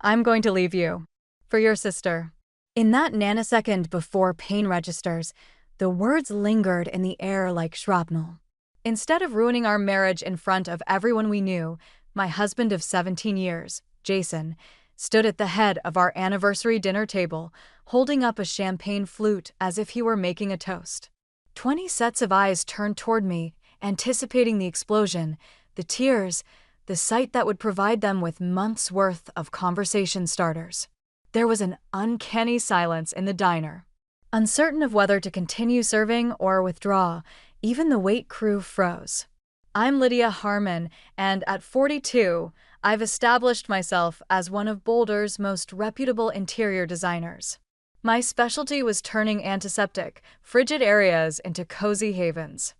I'm going to leave you. For your sister. In that nanosecond before pain registers, the words lingered in the air like shrapnel. Instead of ruining our marriage in front of everyone we knew, my husband of 17 years, Jason, stood at the head of our anniversary dinner table, holding up a champagne flute as if he were making a toast. 20 sets of eyes turned toward me, anticipating the explosion, the tears, the sight that would provide them with months' worth of conversation starters. There was an uncanny silence in the diner. Uncertain of whether to continue serving or withdraw, even the wait crew froze. I'm Lydia Harmon, and at 42, I've established myself as one of Boulder's most reputable interior designers. My specialty was turning antiseptic, frigid areas into cozy havens.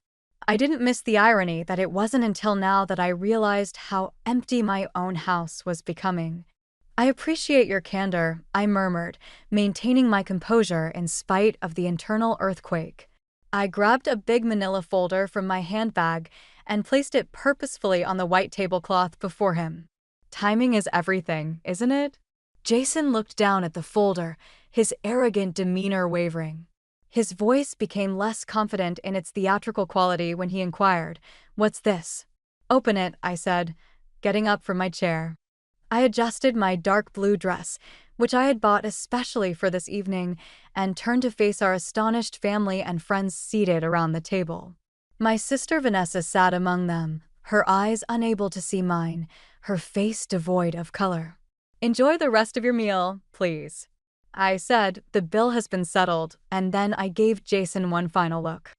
I didn't miss the irony that it wasn't until now that I realized how empty my own house was becoming. I appreciate your candor, I murmured, maintaining my composure in spite of the internal earthquake. I grabbed a big manila folder from my handbag and placed it purposefully on the white tablecloth before him. Timing is everything, isn't it? Jason looked down at the folder, his arrogant demeanor wavering. His voice became less confident in its theatrical quality when he inquired, "What's this?" "Open it," I said, getting up from my chair. I adjusted my dark blue dress, which I had bought especially for this evening, and turned to face our astonished family and friends seated around the table. My sister Vanessa sat among them, her eyes unable to see mine, her face devoid of color. "Enjoy the rest of your meal, please," I said. "The bill has been settled," and then I gave Jason one final look.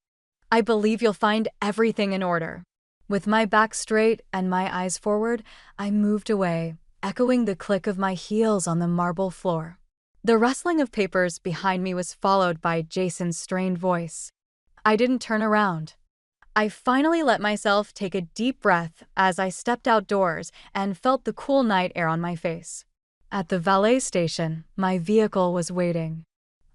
"I believe you'll find everything in order." With my back straight and my eyes forward, I moved away, echoing the click of my heels on the marble floor. The rustling of papers behind me was followed by Jason's strained voice. I didn't turn around. I finally let myself take a deep breath as I stepped outdoors and felt the cool night air on my face. At the valet station, my vehicle was waiting.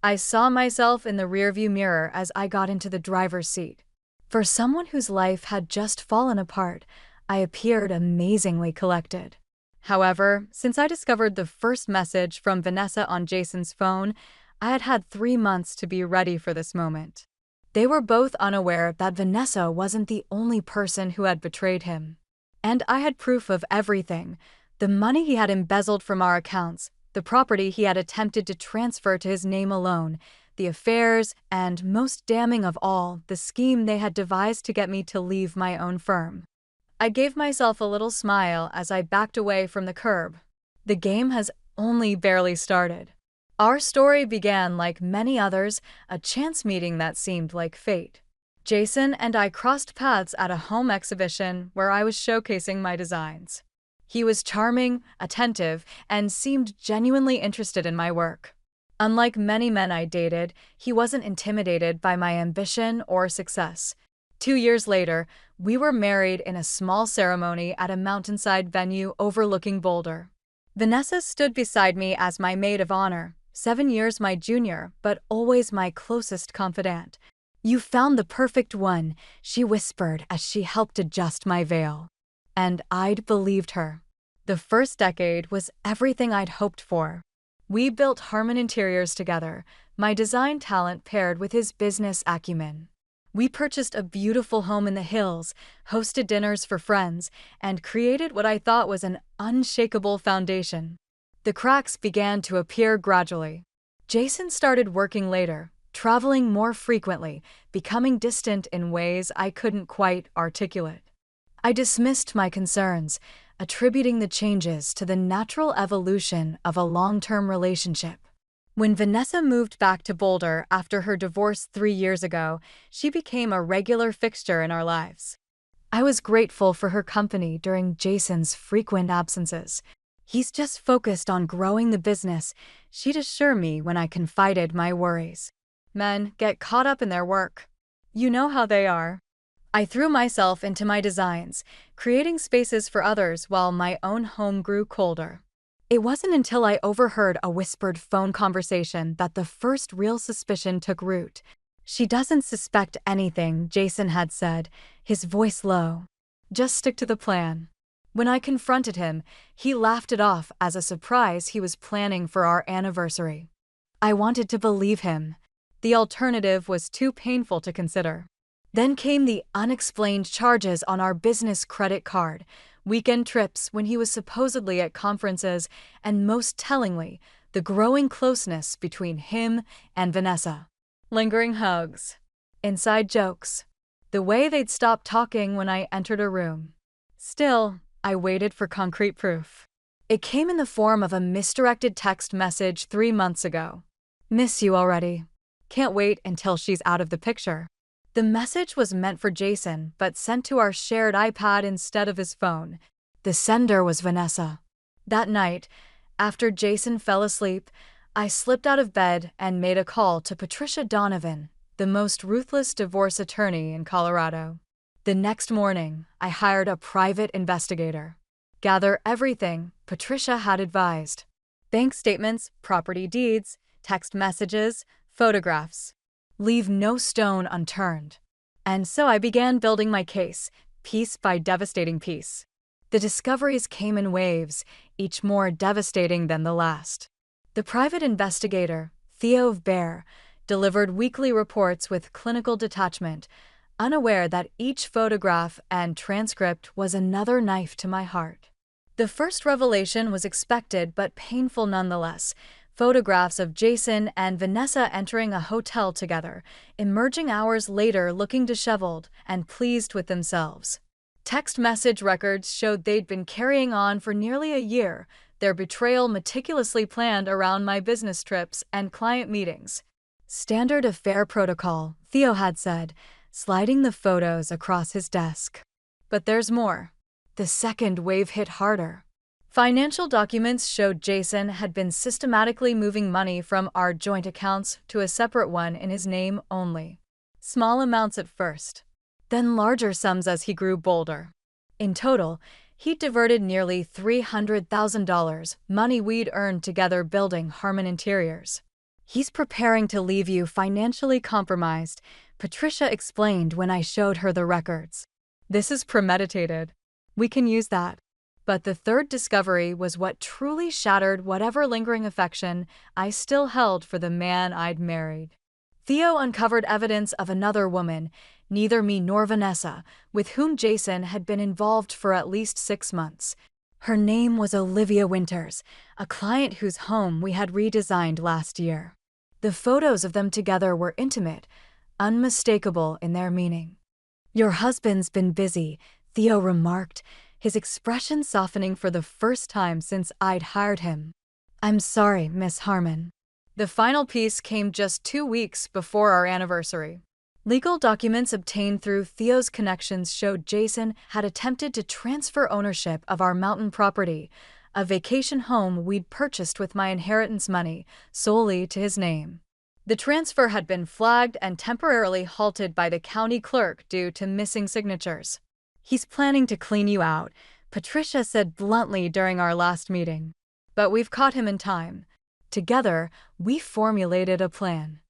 I saw myself in the rearview mirror as I got into the driver's seat. For someone whose life had just fallen apart, I appeared amazingly collected. However, since I discovered the first message from Vanessa on Jason's phone, I had had 3 months to be ready for this moment. They were both unaware that Vanessa wasn't the only person who had betrayed him. And I had proof of everything: the money he had embezzled from our accounts, the property he had attempted to transfer to his name alone, the affairs, and, most damning of all, the scheme they had devised to get me to leave my own firm. I gave myself a little smile as I backed away from the curb. The game has only barely started. Our story began like many others, a chance meeting that seemed like fate. Jason and I crossed paths at a home exhibition where I was showcasing my designs. He was charming, attentive, and seemed genuinely interested in my work. Unlike many men I dated, he wasn't intimidated by my ambition or success. 2 years later, we were married in a small ceremony at a mountainside venue overlooking Boulder. Vanessa stood beside me as my maid of honor, 7 years my junior, but always my closest confidant. "You found the perfect one," she whispered as she helped adjust my veil. And I'd believed her. The first decade was everything I'd hoped for. We built Harmon Interiors together, my design talent paired with his business acumen. We purchased a beautiful home in the hills, hosted dinners for friends, and created what I thought was an unshakable foundation. The cracks began to appear gradually. Jason started working later, traveling more frequently, becoming distant in ways I couldn't quite articulate. I dismissed my concerns, attributing the changes to the natural evolution of a long-term relationship. When Vanessa moved back to Boulder after her divorce 3 years ago, she became a regular fixture in our lives. I was grateful for her company during Jason's frequent absences. "He's just focused on growing the business," she'd assure me when I confided my worries. Men get caught up in their work. You know how they are. I threw myself into my designs, creating spaces for others while my own home grew colder. It wasn't until I overheard a whispered phone conversation that the first real suspicion took root. "She doesn't suspect anything," Jason had said, his voice low. "Just stick to the plan." When I confronted him, he laughed it off as a surprise he was planning for our anniversary. I wanted to believe him. The alternative was too painful to consider. Then came the unexplained charges on our business credit card, weekend trips when he was supposedly at conferences, and most tellingly, the growing closeness between him and Vanessa. Lingering hugs. Inside jokes. The way they'd stop talking when I entered a room. Still, I waited for concrete proof. It came in the form of a misdirected text message 3 months ago. "Miss you already. Can't wait until she's out of the picture." The message was meant for Jason, but sent to our shared iPad instead of his phone. The sender was Vanessa. That night, after Jason fell asleep, I slipped out of bed and made a call to Patricia Donovan, the most ruthless divorce attorney in Colorado. The next morning, I hired a private investigator. Gather everything Patricia had advised. Bank statements, property deeds, text messages, photographs. Leave no stone unturned. And so I began building my case, piece by devastating piece. The discoveries came in waves, each more devastating than the last. The private investigator, Theo of Bear, delivered weekly reports with clinical detachment, unaware that each photograph and transcript was another knife to my heart. The first revelation was expected but painful nonetheless. Photographs of Jason and Vanessa entering a hotel together, emerging hours later looking disheveled and pleased with themselves. Text message records showed they'd been carrying on for nearly a year, their betrayal meticulously planned around my business trips and client meetings. Standard affair protocol, Theo had said, sliding the photos across his desk. But there's more. The second wave hit harder. Financial documents showed Jason had been systematically moving money from our joint accounts to a separate one in his name only. Small amounts at first, then larger sums as he grew bolder. In total, he'd diverted nearly $300,000, money we'd earned together building Harmon Interiors. "He's preparing to leave you financially compromised," Patricia explained when I showed her the records. "This is premeditated. We can use that." But the third discovery was what truly shattered whatever lingering affection I still held for the man I'd married. Theo uncovered evidence of another woman, neither me nor Vanessa, with whom Jason had been involved for at least 6 months. Her name was Olivia Winters, a client whose home we had redesigned last year. The photos of them together were intimate, unmistakable in their meaning. "Your husband's been busy," Theo remarked, his expression softening for the first time since I'd hired him. "I'm sorry, Miss Harmon." The final piece came just 2 weeks before our anniversary. Legal documents obtained through Theo's connections showed Jason had attempted to transfer ownership of our mountain property, a vacation home we'd purchased with my inheritance money, solely to his name. The transfer had been flagged and temporarily halted by the county clerk due to missing signatures. "He's planning to clean you out," Patricia said bluntly during our last meeting. But we've caught him in time. Together, we formulated a plan.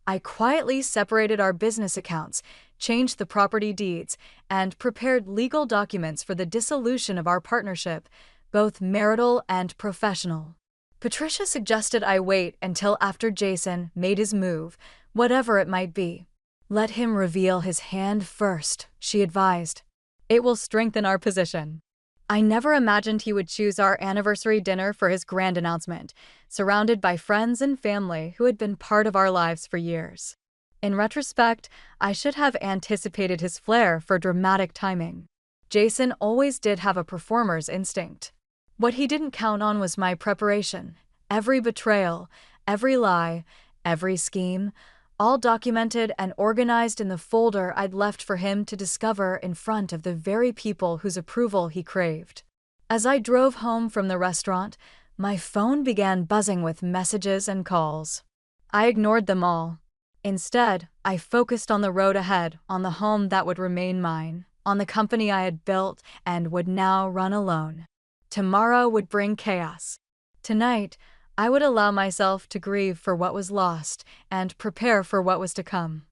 I quietly separated our business accounts, changed the property deeds, and prepared legal documents for the dissolution of our partnership, both marital and professional. Patricia suggested I wait until after Jason made his move, whatever it might be. "Let him reveal his hand first," she advised. "It will strengthen our position." I never imagined he would choose our anniversary dinner for his grand announcement, surrounded by friends and family who had been part of our lives for years. In retrospect, I should have anticipated his flair for dramatic timing. Jason always did have a performer's instinct. What he didn't count on was my preparation. Every betrayal, every lie, every scheme, all documented and organized in the folder I'd left for him to discover in front of the very people whose approval he craved. As I drove home from the restaurant, my phone began buzzing with messages and calls. I ignored them all. Instead, I focused on the road ahead, on the home that would remain mine, on the company I had built and would now run alone. Tomorrow would bring chaos. Tonight, I would allow myself to grieve for what was lost and prepare for what was to come.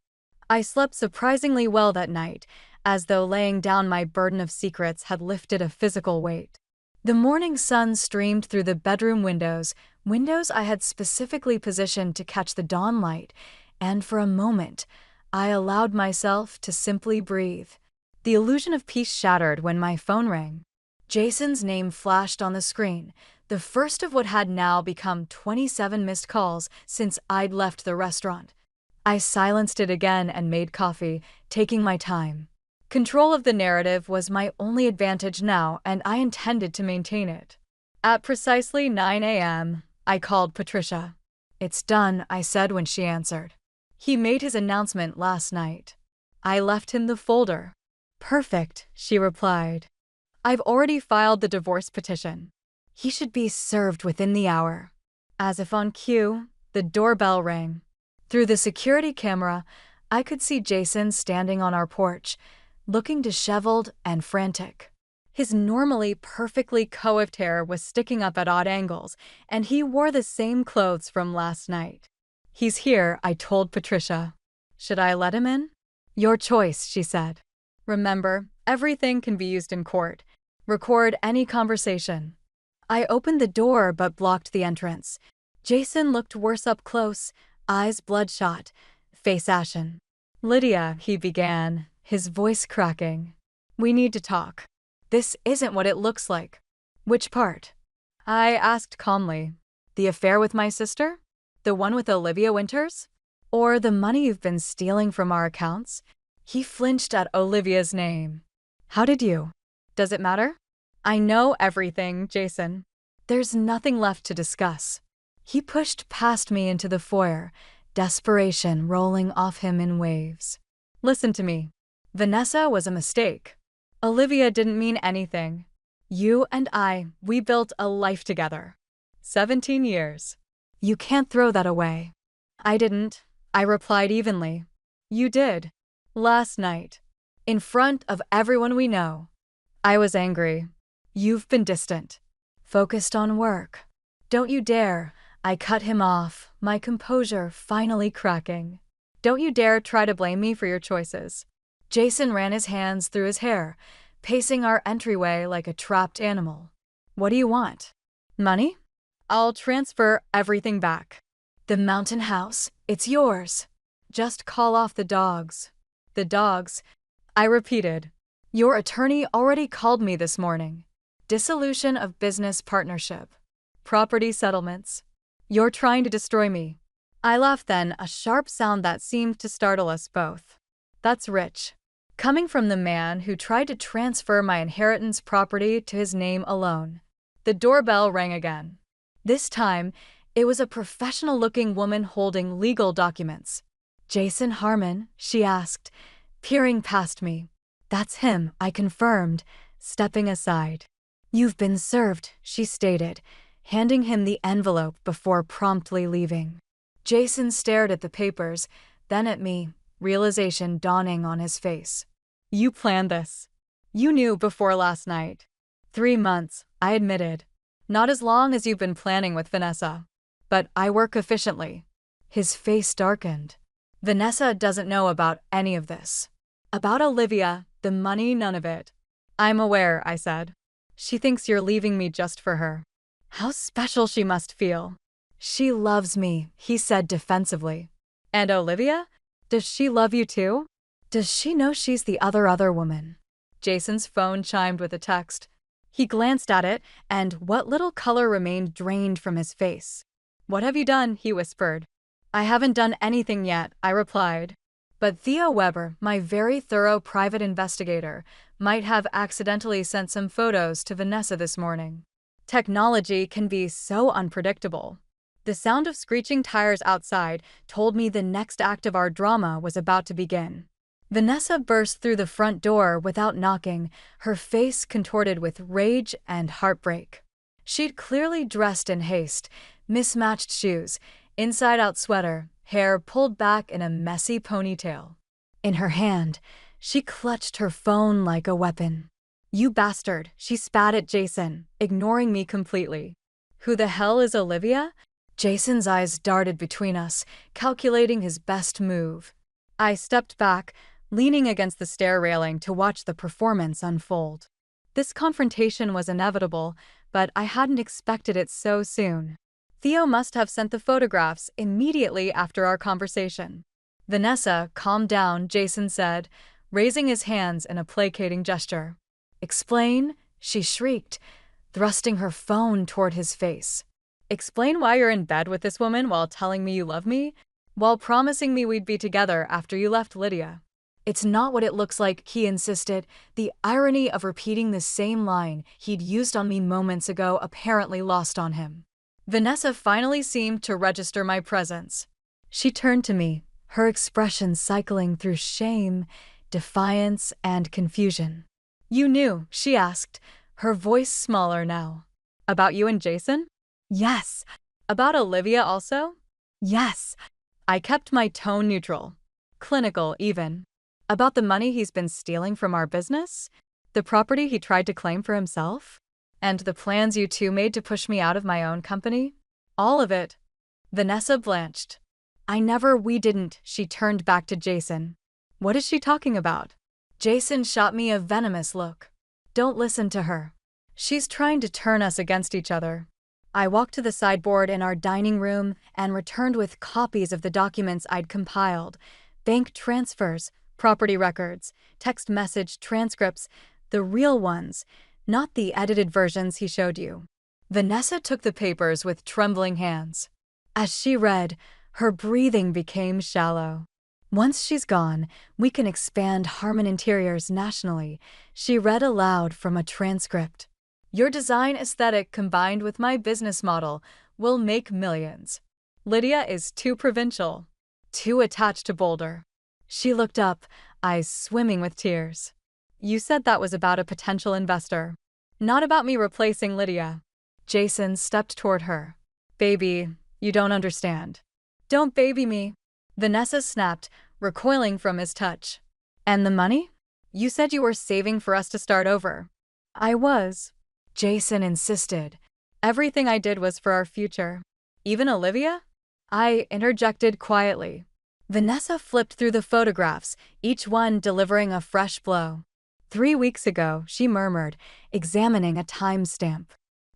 I slept surprisingly well that night, as though laying down my burden of secrets had lifted a physical weight. The morning sun streamed through the bedroom windows I had specifically positioned to catch the dawn light, and for a moment, I allowed myself to simply breathe. The illusion of peace shattered when my phone rang. Jason's name flashed on the screen, the first of what had now become 27 missed calls since I'd left the restaurant. I silenced it again and made coffee, taking my time. Control of the narrative was my only advantage now, and I intended to maintain it. At precisely 9 a.m., I called Patricia. "It's done," I said when she answered. "He made his announcement last night. I left him the folder." "Perfect," she replied. "I've already filed the divorce petition. He should be served within the hour." As if on cue, the doorbell rang. Through the security camera, I could see Jason standing on our porch, looking disheveled and frantic. His normally perfectly coiffed hair was sticking up at odd angles, and he wore the same clothes from last night. "He's here," I told Patricia. "Should I let him in?" "Your choice," she said. "Remember, everything can be used in court. Record any conversation." I opened the door but blocked the entrance. Jason looked worse up close, eyes bloodshot, face ashen. "Lydia," he began, his voice cracking. "We need to talk. This isn't what it looks like." "Which part?" I asked calmly. "The affair with my sister? The one with Olivia Winters? Or the money you've been stealing from our accounts?" He flinched at Olivia's name. "How did you? Does it matter?" "I know everything, Jason. There's nothing left to discuss." He pushed past me into the foyer, desperation rolling off him in waves. "Listen to me. Vanessa was a mistake. Olivia didn't mean anything. You and we built a life together. 17 years. You can't throw that away." "I didn't," I replied evenly. "You did. Last night. In front of everyone we know." I was angry. "You've been distant. Focused on work. Don't you dare." I cut him off, my composure finally cracking. "Don't you dare try to blame me for your choices." Jason ran his hands through his hair, pacing our entryway like a trapped animal. "What do you want? Money? I'll transfer everything back. The mountain house, it's yours. Just call off the dogs." "The dogs?" I repeated. "Your attorney already called me this morning. Dissolution of business partnership. Property settlements. You're trying to destroy me." I laughed then, a sharp sound that seemed to startle us both. "That's rich. Coming from the man who tried to transfer my inheritance property to his name alone." The doorbell rang again. This time, it was a professional-looking woman holding legal documents. "Jason Harmon?" she asked, peering past me. "That's him," I confirmed, stepping aside. "You've been served," she stated, handing him the envelope before promptly leaving. Jason stared at the papers, then at me, realization dawning on his face. "You planned this. You knew before last night." 3 months, I admitted. "Not as long as you've been planning with Vanessa. But I work efficiently." His face darkened. "Vanessa doesn't know about any of this. About Olivia, the money, none of it." "I'm aware," I said. "She thinks you're leaving me just for her. How special she must feel." "She loves me," he said defensively. "And Olivia? Does she love you too? Does she know she's the other woman?" Jason's phone chimed with a text. He glanced at it, and what little color remained drained from his face. "What have you done?" he whispered. "I haven't done anything yet," I replied. But Theo Weber, my very thorough private investigator, might have accidentally sent some photos to Vanessa this morning. Technology can be so unpredictable. The sound of screeching tires outside told me the next act of our drama was about to begin. Vanessa burst through the front door without knocking, her face contorted with rage and heartbreak. She'd clearly dressed in haste, mismatched shoes, inside-out sweater, hair pulled back in a messy ponytail. In her hand, she clutched her phone like a weapon. "You bastard," she spat at Jason, ignoring me completely. "Who the hell is Olivia?" Jason's eyes darted between us, calculating his best move. I stepped back, leaning against the stair railing to watch the performance unfold. This confrontation was inevitable, but I hadn't expected it so soon. Theo must have sent the photographs immediately after our conversation. Vanessa, calm down, Jason said, raising his hands in a placating gesture. Explain, she shrieked, thrusting her phone toward his face. Explain why you're in bed with this woman while telling me you love me, while promising me we'd be together after you left Lydia. It's not what it looks like, he insisted, the irony of repeating the same line he'd used on me moments ago apparently lost on him. Vanessa finally seemed to register my presence. She turned to me, her expression cycling through shame, defiance, and confusion. You knew, she asked, her voice smaller now. About you and Jason? Yes. About Olivia also? Yes. I kept my tone neutral. Clinical, even. About the money he's been stealing from our business? The property he tried to claim for himself? And the plans you two made to push me out of my own company? All of it. Vanessa blanched. We didn't, she turned back to Jason. What is she talking about? Jason shot me a venomous look. Don't listen to her. She's trying to turn us against each other. I walked to the sideboard in our dining room and returned with copies of the documents I'd compiled. Bank transfers, property records, text message transcripts, the real ones, not the edited versions he showed you. Vanessa took the papers with trembling hands. As she read, her breathing became shallow. Once she's gone, we can expand Harmon Interiors nationally, she read aloud from a transcript. Your design aesthetic combined with my business model will make millions. Lydia is too provincial, too attached to Boulder. She looked up, eyes swimming with tears. You said that was about a potential investor, not about me replacing Lydia. Jason stepped toward her. Baby, you don't understand. Don't baby me. Vanessa snapped, recoiling from his touch. And the money? You said you were saving for us to start over. I was. Jason insisted. Everything I did was for our future. Even Olivia? I interjected quietly. Vanessa flipped through the photographs, each one delivering a fresh blow. 3 weeks ago, she murmured, examining a timestamp.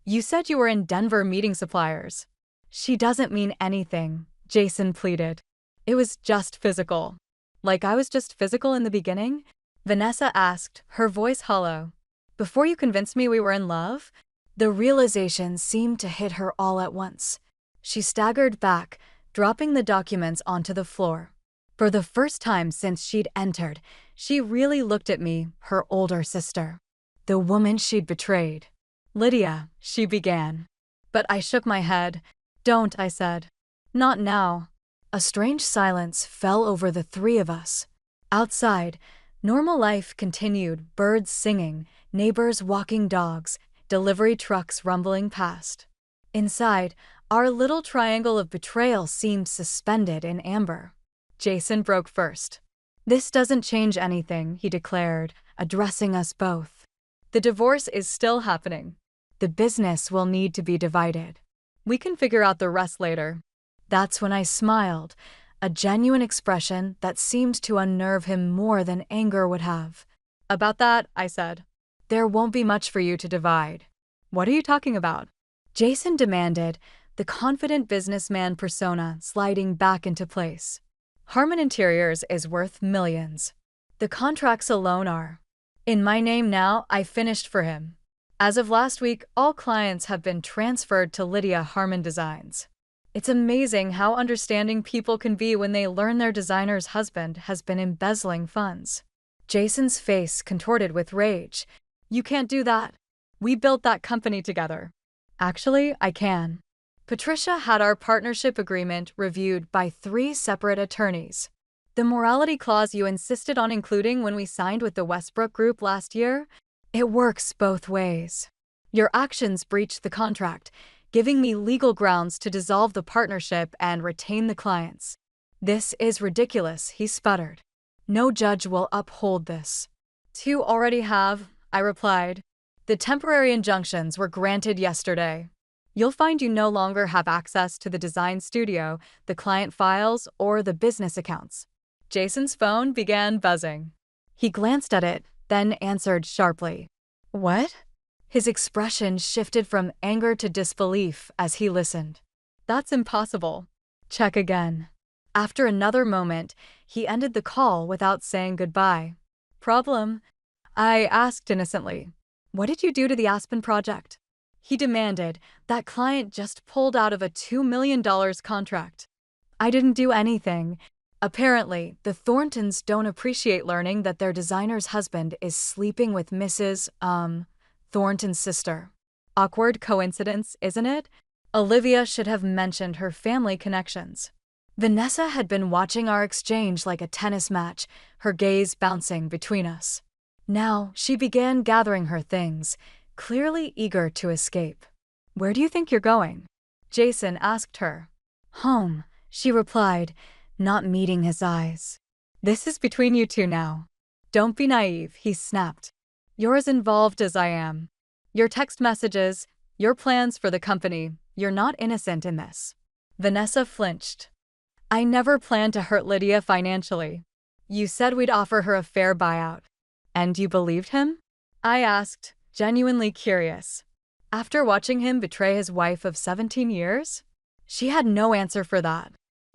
You said you were in Denver meeting suppliers. She doesn't mean anything, Jason pleaded. It was just physical. Like I was just physical in the beginning? Vanessa asked, her voice hollow. Before you convinced me we were in love? The realization seemed to hit her all at once. She staggered back, dropping the documents onto the floor. For the first time since she'd entered, she really looked at me, her older sister. The woman she'd betrayed. Lydia, she began. But I shook my head. Don't, I said. Not now. A strange silence fell over the three of us. Outside, normal life continued, birds singing, neighbors walking dogs, delivery trucks rumbling past. Inside, our little triangle of betrayal seemed suspended in amber. Jason broke first. This doesn't change anything, he declared, addressing us both. The divorce is still happening. The business will need to be divided. We can figure out the rest later. That's when I smiled, a genuine expression that seemed to unnerve him more than anger would have. About that, I said. There won't be much for you to divide. What are you talking about? Jason demanded, the confident businessman persona sliding back into place. Harmon Interiors is worth millions. The contracts alone are. In my name now, I finished for him. As of last week, all clients have been transferred to Lydia Harmon Designs. It's amazing how understanding people can be when they learn their designer's husband has been embezzling funds. Jason's face contorted with rage. You can't do that. We built that company together. Actually, I can. Patricia had our partnership agreement reviewed by 3 separate attorneys. The morality clause you insisted on including when we signed with the Westbrook Group last year? It works both ways. Your actions breached the contract, giving me legal grounds to dissolve the partnership and retain the clients. This is ridiculous, he sputtered. No judge will uphold this. 2 already have, I replied. The temporary injunctions were granted yesterday. You'll find you no longer have access to the design studio, the client files, or the business accounts. Jason's phone began buzzing. He glanced at it, then answered sharply. What? His expression shifted from anger to disbelief as he listened. That's impossible. Check again. After another moment, he ended the call without saying goodbye. Problem? I asked innocently. What did you do to the Aspen project? He demanded. That client just pulled out of a $2 million contract. I didn't do anything. Apparently, the Thorntons don't appreciate learning that their designer's husband is sleeping with Mrs. Thornton's sister. Awkward coincidence, isn't it? Olivia should have mentioned her family connections. Vanessa had been watching our exchange like a tennis match, her gaze bouncing between us. Now, she began gathering her things, clearly eager to escape. Where do you think you're going? Jason asked her. Home, she replied, not meeting his eyes. This is between you two now. Don't be naive, he snapped. You're as involved as I am. Your text messages, your plans for the company, you're not innocent in this. Vanessa flinched. I never planned to hurt Lydia financially. You said we'd offer her a fair buyout. And you believed him? I asked, genuinely curious. After watching him betray his wife of 17 years? She had no answer for that.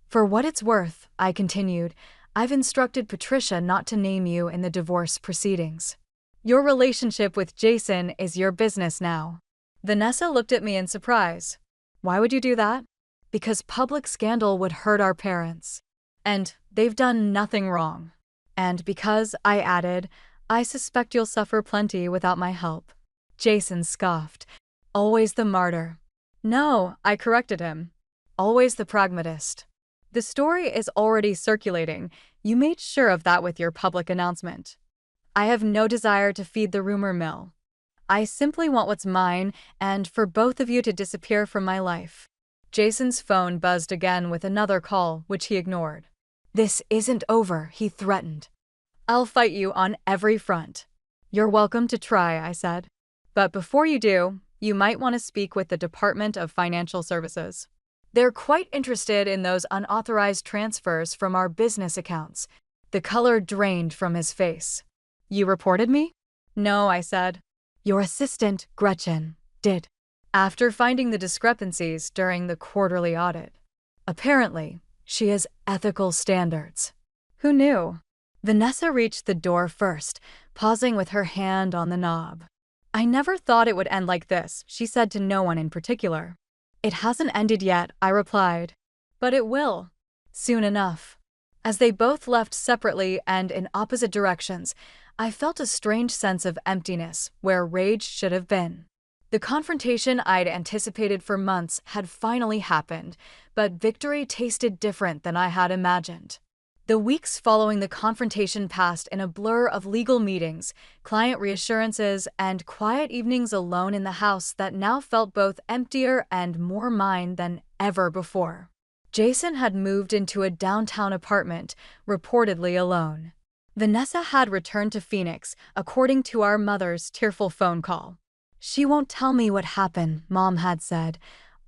For what it's worth, I continued, I've instructed Patricia not to name you in the divorce proceedings. Your relationship with Jason is your business now. Vanessa looked at me in surprise. Why would you do that? Because public scandal would hurt our parents. And they've done nothing wrong. And because, I added, I suspect you'll suffer plenty without my help. Jason scoffed. Always the martyr. No, I corrected him. Always the pragmatist. The story is already circulating. You made sure of that with your public announcement. I have no desire to feed the rumor mill. I simply want what's mine and for both of you to disappear from my life. Jason's phone buzzed again with another call, which he ignored. This isn't over, he threatened. I'll fight you on every front. You're welcome to try, I said. But before you do, you might want to speak with the Department of Financial Services. They're quite interested in those unauthorized transfers from our business accounts. The color drained from his face. You reported me? No, I said. Your assistant, Gretchen, did. After finding the discrepancies during the quarterly audit. Apparently, she has ethical standards. Who knew? Vanessa reached the door first, pausing with her hand on the knob. I never thought it would end like this, she said to no one in particular. It hasn't ended yet, I replied. But it will. Soon enough. As they both left separately and in opposite directions, I felt a strange sense of emptiness where rage should have been. The confrontation I'd anticipated for months had finally happened, but victory tasted different than I had imagined. The weeks following the confrontation passed in a blur of legal meetings, client reassurances, and quiet evenings alone in the house that now felt both emptier and more mine than ever before. Jason had moved into a downtown apartment, reportedly alone. Vanessa had returned to Phoenix, according to our mother's tearful phone call. She won't tell me what happened, Mom had said,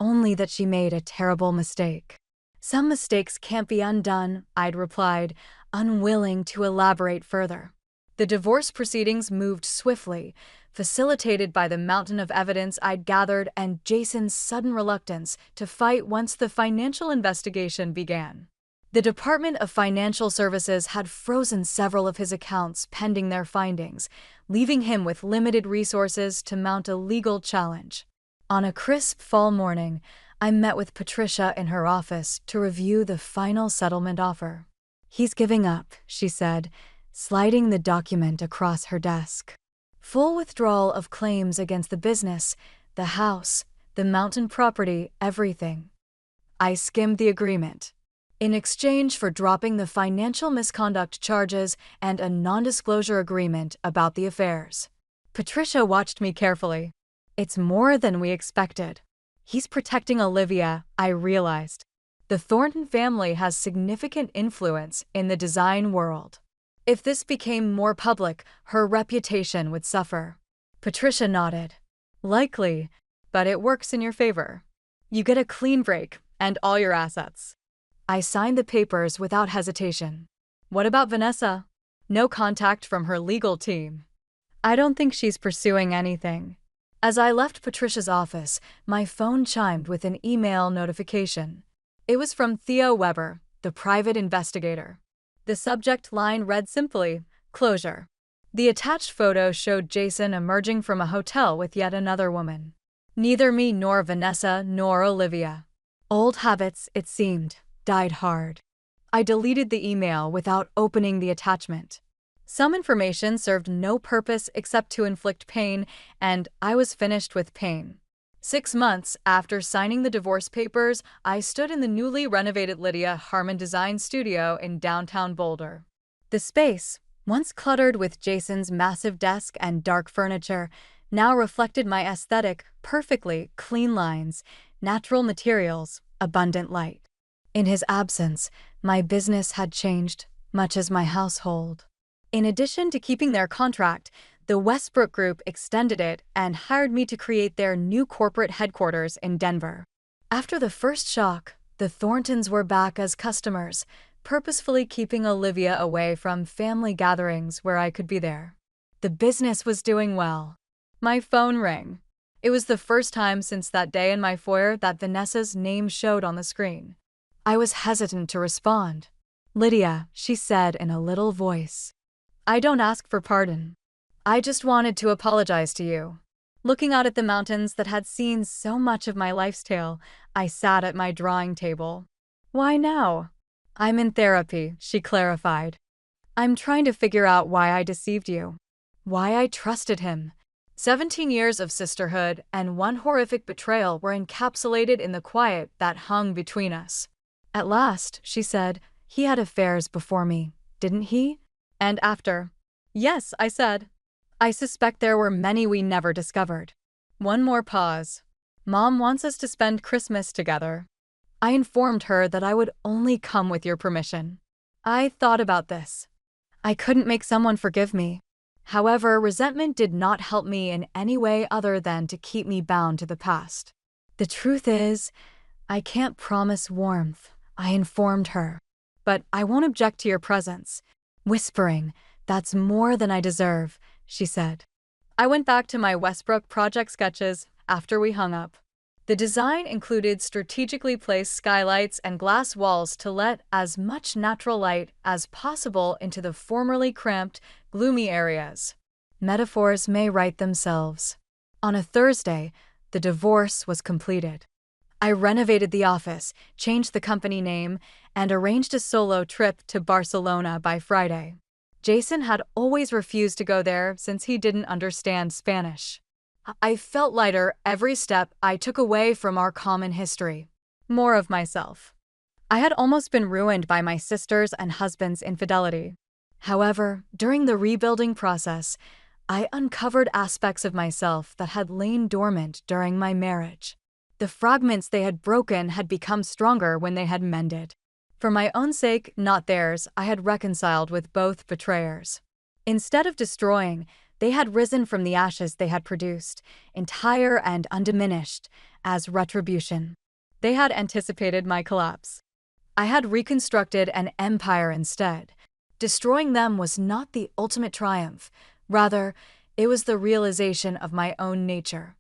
only that she made a terrible mistake. Some mistakes can't be undone, I'd replied, unwilling to elaborate further. The divorce proceedings moved swiftly, facilitated by the mountain of evidence I'd gathered and Jason's sudden reluctance to fight once the financial investigation began. The Department of Financial Services had frozen several of his accounts pending their findings, leaving him with limited resources to mount a legal challenge. On a crisp fall morning, I met with Patricia in her office to review the final settlement offer. He's giving up, she said, sliding the document across her desk. Full withdrawal of claims against the business, the house, the mountain property, everything. I skimmed the agreement. In exchange for dropping the financial misconduct charges and a non-disclosure agreement about the affairs. Patricia watched me carefully. It's more than we expected. He's protecting Olivia, I realized. The Thornton family has significant influence in the design world. If this became more public, her reputation would suffer. Patricia nodded. Likely, but it works in your favor. You get a clean break and all your assets. I signed the papers without hesitation. What about Vanessa? No contact from her legal team. I don't think she's pursuing anything. As I left Patricia's office, my phone chimed with an email notification. It was from Theo Weber, the private investigator. The subject line read simply, "Closure." The attached photo showed Jason emerging from a hotel with yet another woman. Neither me nor Vanessa nor Olivia. Old habits, it seemed, died hard. I deleted the email without opening the attachment. Some information served no purpose except to inflict pain, and I was finished with pain. 6 months after signing the divorce papers, I stood in the newly renovated Lydia Harmon Design Studio in downtown Boulder. The space, once cluttered with Jason's massive desk and dark furniture, now reflected my aesthetic: perfectly clean lines, natural materials, abundant light. In his absence, my business had changed, much as my household. In addition to keeping their contract, the Westbrook Group extended it and hired me to create their new corporate headquarters in Denver. After the first shock, the Thorntons were back as customers, purposefully keeping Olivia away from family gatherings where I could be there. The business was doing well. My phone rang. It was the first time since that day in my foyer that Vanessa's name showed on the screen. I was hesitant to respond. "Lydia," she said in a little voice. "I don't ask for pardon. I just wanted to apologize to you." Looking out at the mountains that had seen so much of my life's tale, I sat at my drawing table. "Why now?" "I'm in therapy," she clarified. "I'm trying to figure out why I deceived you. Why I trusted him." 17 years of sisterhood and one horrific betrayal were encapsulated in the quiet that hung between us. "At last," she said, "he had affairs before me, didn't he? And after?" "Yes," I said. "I suspect there were many we never discovered." One more pause. "Mom wants us to spend Christmas together." I informed her that I would only come with your permission. I thought about this. I couldn't make someone forgive me. However, resentment did not help me in any way other than to keep me bound to the past. "The truth is, I can't promise warmth," I informed her. "But I won't object to your presence." Whispering, "That's more than I deserve," she said. I went back to my Westbrook project sketches after we hung up. The design included strategically placed skylights and glass walls to let as much natural light as possible into the formerly cramped, gloomy areas. Metaphors may write themselves. On a Thursday, the divorce was completed. I renovated the office, changed the company name, and arranged a solo trip to Barcelona by Friday. Jason had always refused to go there since he didn't understand Spanish. I felt lighter every step I took away from our common history. More of myself. I had almost been ruined by my sister's and husband's infidelity. However, during the rebuilding process, I uncovered aspects of myself that had lain dormant during my marriage. The fragments they had broken had become stronger when they had mended. For my own sake, not theirs, I had reconciled with both betrayers. Instead of destroying, they had risen from the ashes they had produced, entire and undiminished, as retribution. They had anticipated my collapse. I had reconstructed an empire instead. Destroying them was not the ultimate triumph. Rather, it was the realization of my own nature.